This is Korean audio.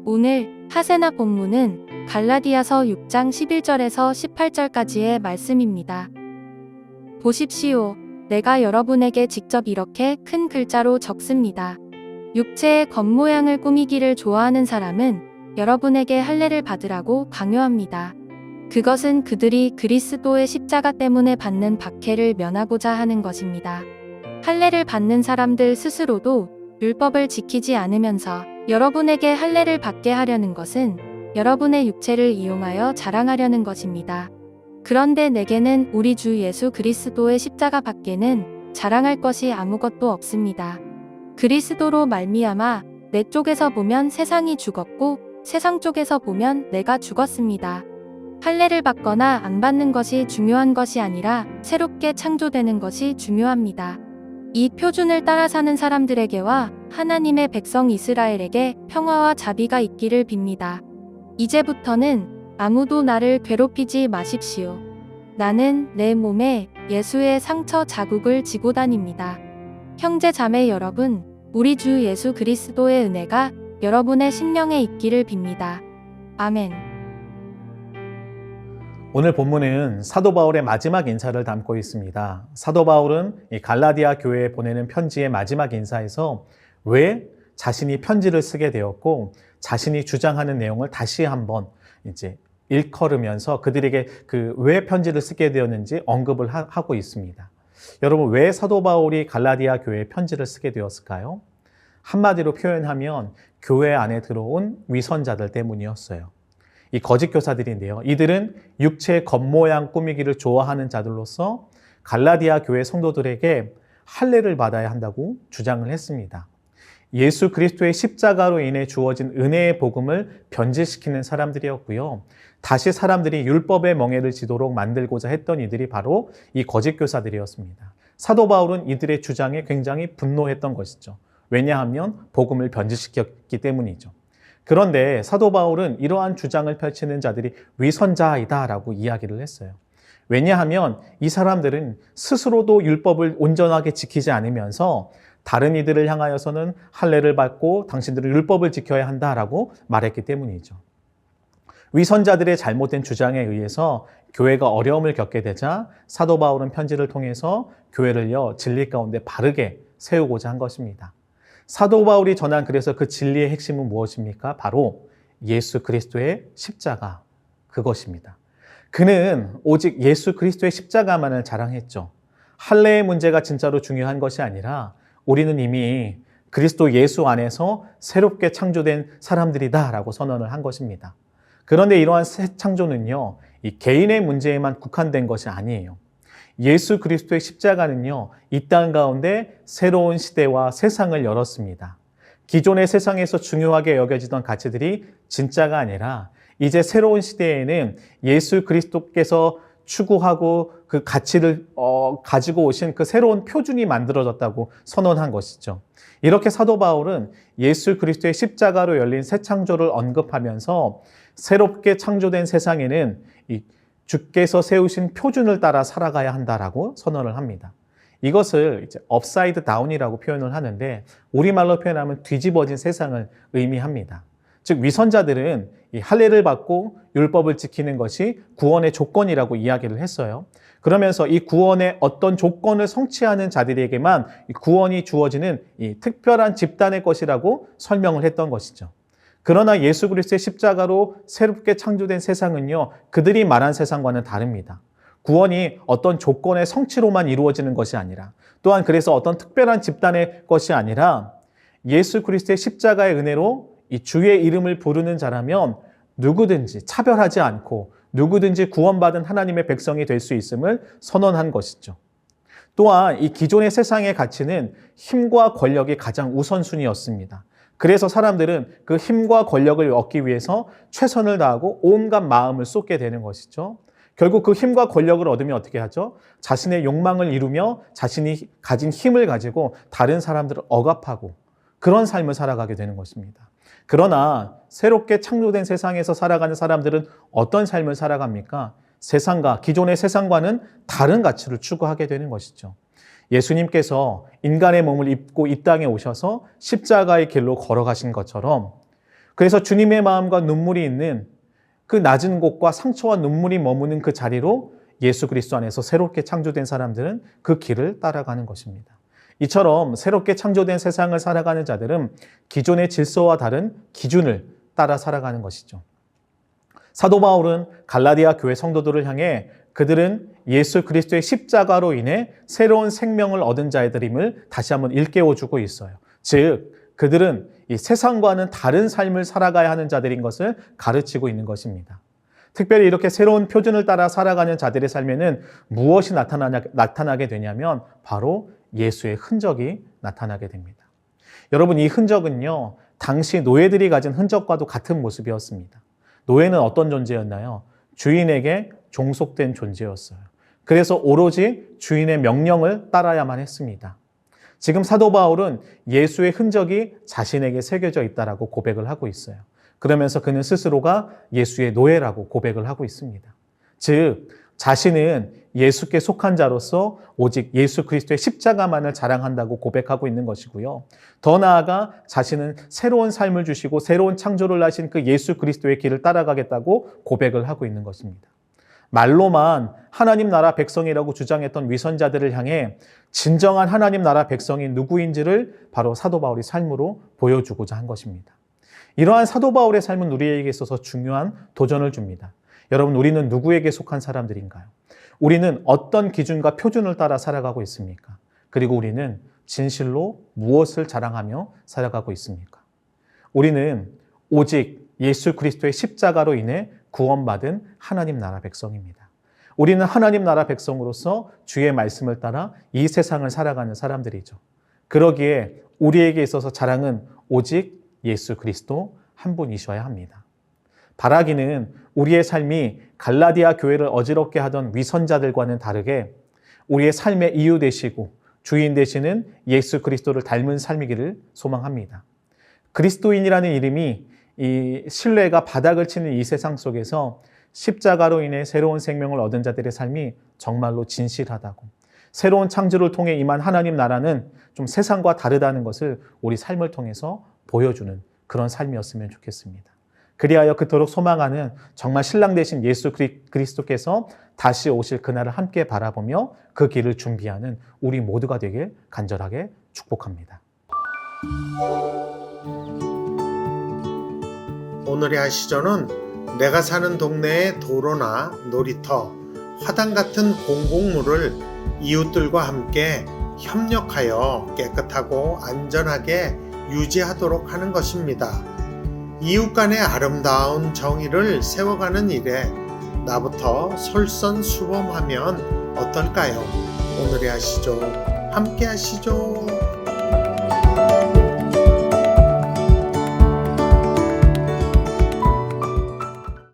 오늘 하세나 본문은 갈라디아서 6장 11절에서 18절까지의 말씀입니다. 보십시오. 내가 여러분에게 직접 이렇게 큰 글자로 적습니다. 육체의 겉모양을 꾸미기를 좋아하는 사람은 여러분에게 할례를 받으라고 강요합니다. 그것은 그들이 그리스도의 십자가 때문에 받는 박해를 면하고자 하는 것입니다. 할례를 받는 사람들 스스로도 율법을 지키지 않으면서 여러분에게 할례를 받게 하려는 것은 여러분의 육체를 이용하여 자랑하려는 것입니다. 그런데 내게는 우리 주 예수 그리스도의 십자가 밖에는 자랑할 것이 아무것도 없습니다. 그리스도로 말미암아 내 쪽에서 보면 세상이 죽었고 세상 쪽에서 보면 내가 죽었습니다. 할례를 받거나 안 받는 것이 중요한 것이 아니라 새롭게 창조되는 것이 중요합니다. 이 표준을 따라 사는 사람들에게와 하나님의 백성 이스라엘에게 평화와 자비가 있기를 빕니다. 이제부터는 아무도 나를 괴롭히지 마십시오. 나는 내 몸에 예수의 상처 자국을 지고 다닙니다. 형제 자매 여러분, 우리 주 예수 그리스도의 은혜가 여러분의 심령에 있기를 빕니다. 아멘. 오늘 본문은 사도 바울의 마지막 인사를 담고 있습니다. 사도 바울은 이 갈라디아 교회에 보내는 편지의 마지막 인사에서 왜 자신이 편지를 쓰게 되었고 자신이 주장하는 내용을 다시 한번 이제 일컬으면서 그들에게 왜 편지를 쓰게 되었는지 언급을 하고 있습니다. 여러분, 왜 사도 바울이 갈라디아 교회에 편지를 쓰게 되었을까요? 한마디로 표현하면 교회 안에 들어온 위선자들 때문이었어요. 이 거짓 교사들인데요. 이들은 육체의 겉모양 꾸미기를 좋아하는 자들로서 갈라디아 교회 성도들에게 할례를 받아야 한다고 주장을 했습니다. 예수 그리스도의 십자가로 인해 주어진 은혜의 복음을 변질시키는 사람들이었고요. 다시 사람들이 율법의 멍에를 지도록 만들고자 했던 이들이 바로 이 거짓 교사들이었습니다. 사도 바울은 이들의 주장에 굉장히 분노했던 것이죠. 왜냐하면 복음을 변질시켰기 때문이죠. 그런데 사도 바울은 이러한 주장을 펼치는 자들이 위선자이다라고 이야기를 했어요. 왜냐하면 이 사람들은 스스로도 율법을 온전하게 지키지 않으면서 다른 이들을 향하여서는 할례를 받고 당신들은 율법을 지켜야 한다라고 말했기 때문이죠. 위선자들의 잘못된 주장에 의해서 교회가 어려움을 겪게 되자 사도 바울은 편지를 통해서 교회를요 진리 가운데 바르게 세우고자 한 것입니다. 사도 바울이 전한 그래서 그 진리의 핵심은 무엇입니까? 바로 예수 그리스도의 십자가, 그것입니다. 그는 오직 예수 그리스도의 십자가만을 자랑했죠. 할례의 문제가 진짜로 중요한 것이 아니라 우리는 이미 그리스도 예수 안에서 새롭게 창조된 사람들이다라고 선언을 한 것입니다. 그런데 이러한 새 창조는요, 이 개인의 문제에만 국한된 것이 아니에요. 예수 그리스도의 십자가는요, 이 땅 가운데 새로운 시대와 세상을 열었습니다. 기존의 세상에서 중요하게 여겨지던 가치들이 진짜가 아니라 이제 새로운 시대에는 예수 그리스도께서 추구하고 그 가치를 가지고 오신 그 새로운 표준이 만들어졌다고 선언한 것이죠. 이렇게 사도 바울은 예수 그리스도의 십자가로 열린 새 창조를 언급하면서 새롭게 창조된 세상에는 이 주께서 세우신 표준을 따라 살아가야 한다라고 선언을 합니다. 이것을 이제 업사이드 다운이라고 표현을 하는데 우리말로 표현하면 뒤집어진 세상을 의미합니다. 즉 위선자들은 이 할례를 받고 율법을 지키는 것이 구원의 조건이라고 이야기를 했어요. 그러면서 이 구원의 어떤 조건을 성취하는 자들에게만 이 구원이 주어지는 이 특별한 집단의 것이라고 설명을 했던 것이죠. 그러나 예수 그리스도의 십자가로 새롭게 창조된 세상은요, 그들이 말한 세상과는 다릅니다. 구원이 어떤 조건의 성취로만 이루어지는 것이 아니라 또한 그래서 어떤 특별한 집단의 것이 아니라 예수 그리스도의 십자가의 은혜로 이 주의 이름을 부르는 자라면 누구든지 차별하지 않고 누구든지 구원받은 하나님의 백성이 될 수 있음을 선언한 것이죠. 또한 이 기존의 세상의 가치는 힘과 권력이 가장 우선순위였습니다. 그래서 사람들은 그 힘과 권력을 얻기 위해서 최선을 다하고 온갖 마음을 쏟게 되는 것이죠. 결국 그 힘과 권력을 얻으면 어떻게 하죠? 자신의 욕망을 이루며 자신이 가진 힘을 가지고 다른 사람들을 억압하고 그런 삶을 살아가게 되는 것입니다. 그러나 새롭게 창조된 세상에서 살아가는 사람들은 어떤 삶을 살아갑니까? 세상과 기존의 세상과는 다른 가치를 추구하게 되는 것이죠. 예수님께서 인간의 몸을 입고 이 땅에 오셔서 십자가의 길로 걸어가신 것처럼, 그래서 주님의 마음과 눈물이 있는 그 낮은 곳과 상처와 눈물이 머무는 그 자리로 예수 그리스도 안에서 새롭게 창조된 사람들은 그 길을 따라가는 것입니다. 이처럼 새롭게 창조된 세상을 살아가는 자들은 기존의 질서와 다른 기준을 따라 살아가는 것이죠. 사도 바울은 갈라디아 교회 성도들을 향해 그들은 예수 그리스도의 십자가로 인해 새로운 생명을 얻은 자들임을 다시 한번 일깨워주고 있어요. 즉, 그들은 이 세상과는 다른 삶을 살아가야 하는 자들인 것을 가르치고 있는 것입니다. 특별히 이렇게 새로운 표준을 따라 살아가는 자들의 삶에는 무엇이 나타나게 되냐면 바로 예수의 흔적이 나타나게 됩니다. 여러분, 이 흔적은요, 당시 노예들이 가진 흔적과도 같은 모습이었습니다. 노예는 어떤 존재였나요? 주인에게 종속된 존재였어요. 그래서 오로지 주인의 명령을 따라야만 했습니다. 지금 사도 바울은 예수의 흔적이 자신에게 새겨져 있다라고 고백을 하고 있어요. 그러면서 그는 스스로가 예수의 노예라고 고백을 하고 있습니다. 즉, 자신은 예수께 속한 자로서 오직 예수 그리스도의 십자가만을 자랑한다고 고백하고 있는 것이고요. 더 나아가 자신은 새로운 삶을 주시고 새로운 창조를 하신 그 예수 그리스도의 길을 따라가겠다고 고백을 하고 있는 것입니다. 말로만 하나님 나라 백성이라고 주장했던 위선자들을 향해 진정한 하나님 나라 백성이 누구인지를 바로 사도 바울이 삶으로 보여주고자 한 것입니다. 이러한 사도 바울의 삶은 우리에게 있어서 중요한 도전을 줍니다. 여러분, 우리는 누구에게 속한 사람들인가요? 우리는 어떤 기준과 표준을 따라 살아가고 있습니까? 그리고 우리는 진실로 무엇을 자랑하며 살아가고 있습니까? 우리는 오직 예수 그리스도의 십자가로 인해 구원받은 하나님 나라 백성입니다. 우리는 하나님 나라 백성으로서 주의 말씀을 따라 이 세상을 살아가는 사람들이죠. 그러기에 우리에게 있어서 자랑은 오직 예수 그리스도 한 분이셔야 합니다. 바라기는 우리의 삶이 갈라디아 교회를 어지럽게 하던 위선자들과는 다르게 우리의 삶의 이유 되시고 주인 되시는 예수 그리스도를 닮은 삶이기를 소망합니다. 그리스도인이라는 이름이 이 신뢰가 바닥을 치는 이 세상 속에서 십자가로 인해 새로운 생명을 얻은 자들의 삶이 정말로 진실하다고, 새로운 창조를 통해 임한 하나님 나라는 좀 세상과 다르다는 것을 우리 삶을 통해서 보여주는 그런 삶이었으면 좋겠습니다. 그리하여 그토록 소망하는 정말 신랑 되신 예수 그리스도께서 다시 오실 그날을 함께 바라보며 그 길을 준비하는 우리 모두가 되길 간절하게 축복합니다. 오늘의 하시전은 내가 사는 동네의 도로나 놀이터, 화단 같은 공공물을 이웃들과 함께 협력하여 깨끗하고 안전하게 유지하도록 하는 것입니다. 이웃 간의 아름다운 정의를 세워가는 일에 나부터 솔선수범하면 어떨까요? 오늘의 하시죠. 함께 하시죠.